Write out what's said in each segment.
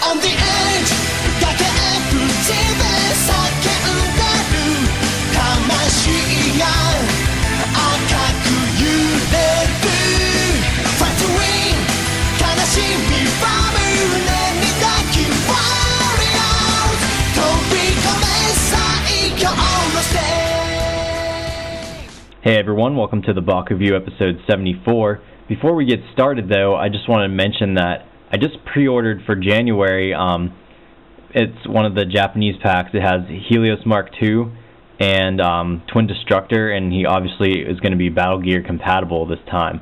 on the edge 崖っぷちで叫んでる魂が赤く揺れる Fight to win 悲しみは胸に抱き Warriors 飛び込め最強のステージ Hey everyone, welcome to the BakuView episode 74. Before we get started though, I just want to mention that I just pre-ordered for January. It's one of the Japanese packs. It has Helios Mark II and Twin Destructor, and he obviously is going to be Battle Gear compatible this time.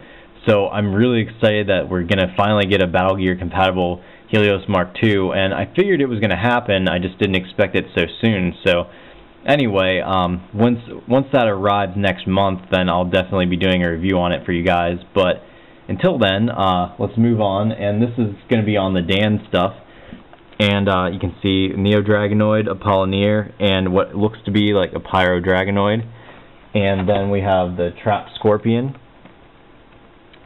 So I'm really excited that we're going to finally get a Battle Gear compatible Helios Mark II, and I figured it was going to happen, I just didn't expect it so soon. So anyway, once that arrives next month, then I'll definitely be doing a review on it for you guys. But until then, let's move on, and this is going to be on the Dan stuff. And you can see Neo Dragonoid, Apollonir, and what looks to be like a Pyro Dragonoid. And then we have the Trapped Scorpion.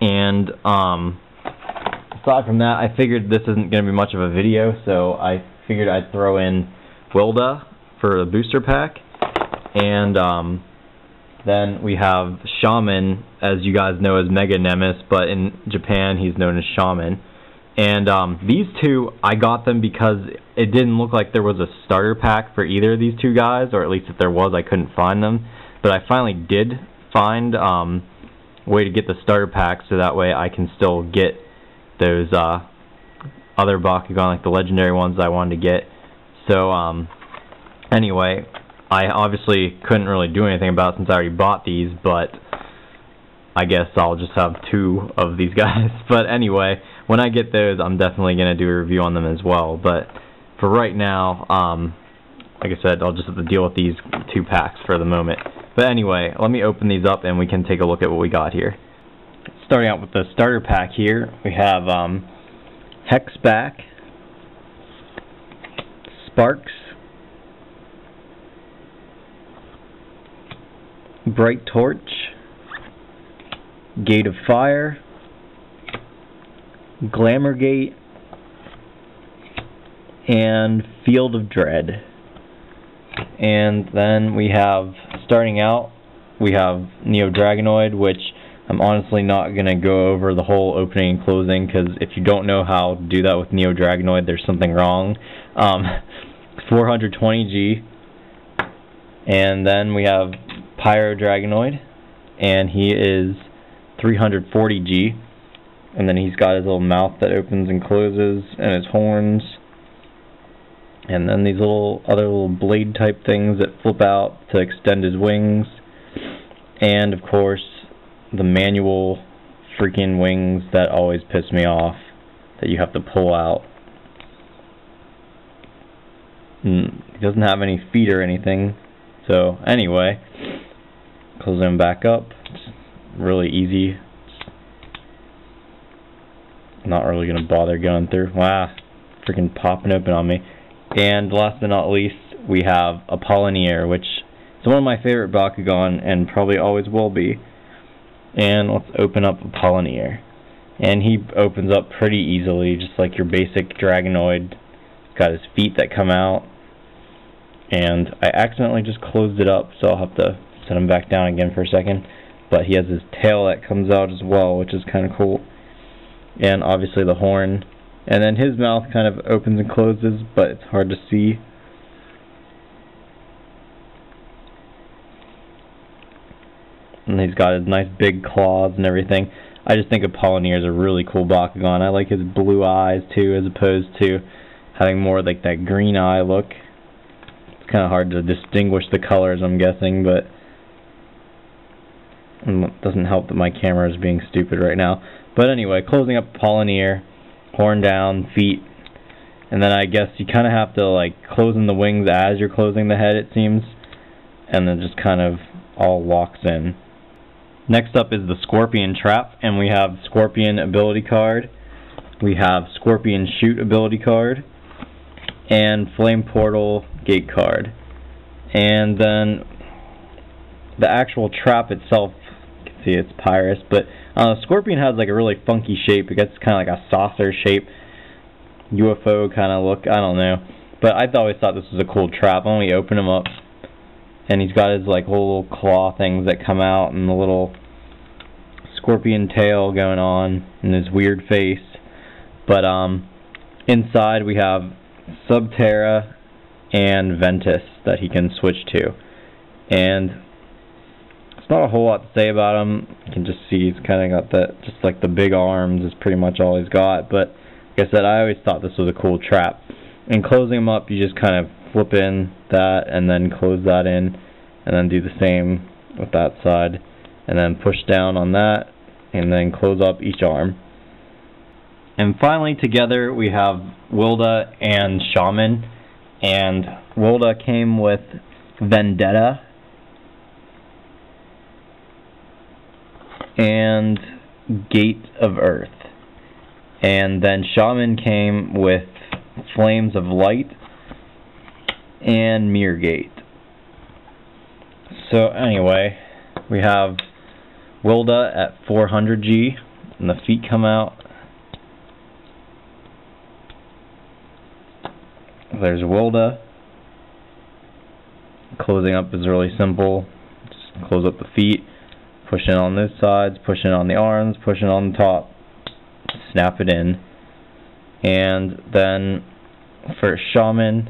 And aside from that, I figured this isn't going to be much of a video, so I figured I'd throw in Wilda for the booster pack. And then we have Shaman, as you guys know, as Mega Nemesis, but in Japan he's known as Shaman. And these two, I got them because it didn't look like there was a starter pack for either of these two guys, or at least if there was, I couldn't find them. But I finally did find a way to get the starter pack, so that way I can still get those other Bakugan, like the legendary ones that I wanted to get. So anyway, I obviously couldn't really do anything about it since I already bought these, but I guess I'll just have two of these guys. But anyway, when I get those, I'm definitely going to do a review on them as well. But for right now, like I said, I'll just have to deal with these two packs for the moment. But anyway, let me open these up and we can take a look at what we got here. Starting out with the starter pack here, we have Hexback, Sparks, Bright Torch, Gate of Fire, Glamour Gate, and Field of Dread. And then we have, starting out, we have Neo Dragonoid, which I'm honestly not going to go over the whole opening and closing, because if you don't know how to do that with Neo Dragonoid, there's something wrong. 420G. And then we have Pyro Dragonoid, and he is 340G. And then he's got his little mouth that opens and closes, and his horns. And then these other little blade type things that flip out to extend his wings. And of course, the manual freaking wings that always piss me off, that you have to pull out. He doesn't have any feet or anything. So anyway, close them back up. It's really easy. Not really going to bother going through. Wow, freaking popping open on me. And last but not least, we have Apollonir, which is one of my favorite Bakugan and probably always will be. And let's open up Apollonir. And he opens up pretty easily, just like your basic Dragonoid. He's got his feet that come out. And I accidentally just closed it up, so I'll have to set him back down again for a second. But he has his tail that comes out as well, which is kind of cool. And obviously the horn. And then his mouth kind of opens and closes, but it's hard to see. And he's got his nice big claws and everything. I just think Apollonir is a really cool Bakugan. I like his blue eyes too, as opposed to having more like that green eye look. It's kind of hard to distinguish the colors, I'm guessing, but it doesn't help that my camera is being stupid right now. But anyway, closing up Apollonir, horn down, feet, and then I guess you kind of have to like close in the wings as you're closing the head, it seems, and then just kind of all locks in. Next up is the Scorpion Trap, and we have Scorpion ability card, we have Scorpion Shoot ability card, and Flame Portal Gate card. And then the actual trap itself, you can see it's Pyrus, but Scorpion has like a really funky shape. It gets kind of like a saucer shape, UFO kind of look. I don't know. But I always thought this was a cool trap. When we open him up, and he's got his like little claw things that come out, and the little scorpion tail going on, and his weird face. But inside we have Subterra and Ventus that he can switch to. And it's not a whole lot to say about him. You can just see he's kind of got that, just like the big arms is pretty much all he's got. But like I said, I always thought this was a cool trap. And closing him up, you just kind of flip in that and then close that in, and then do the same with that side, and then push down on that, and then close up each arm. And finally together we have Wilda and Shaman. And Wilda came with Vendetta and Gate of Earth. And then Shaman came with Flames of Light and Mirror Gate. So anyway, we have Wilda at 400G, and the feet come out. There's Wilda. Closing up is really simple. Just close up the feet, push in on those sides, push in on the arms, push in on the top, snap it in. And then for Shaman,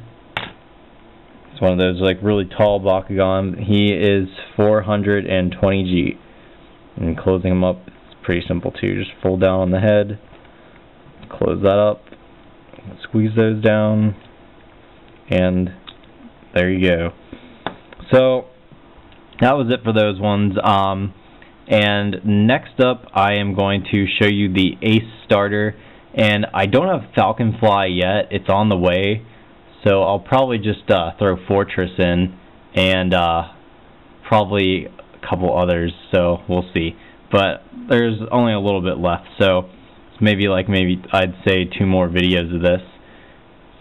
it's one of those like really tall Bakugan. He is 420G. And closing him up is pretty simple too. Just fold down on the head, close that up, squeeze those down, and there you go. So that was it for those ones. And next up I am going to show you the Ace starter. And I don't have Falconfly yet. It's on the way. So I'll probably just throw Fortress in, and probably a couple others, so we'll see. But there's only a little bit left, so maybe I'd say 2 more videos of this.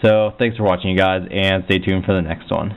So thanks for watching, you guys, and stay tuned for the next one.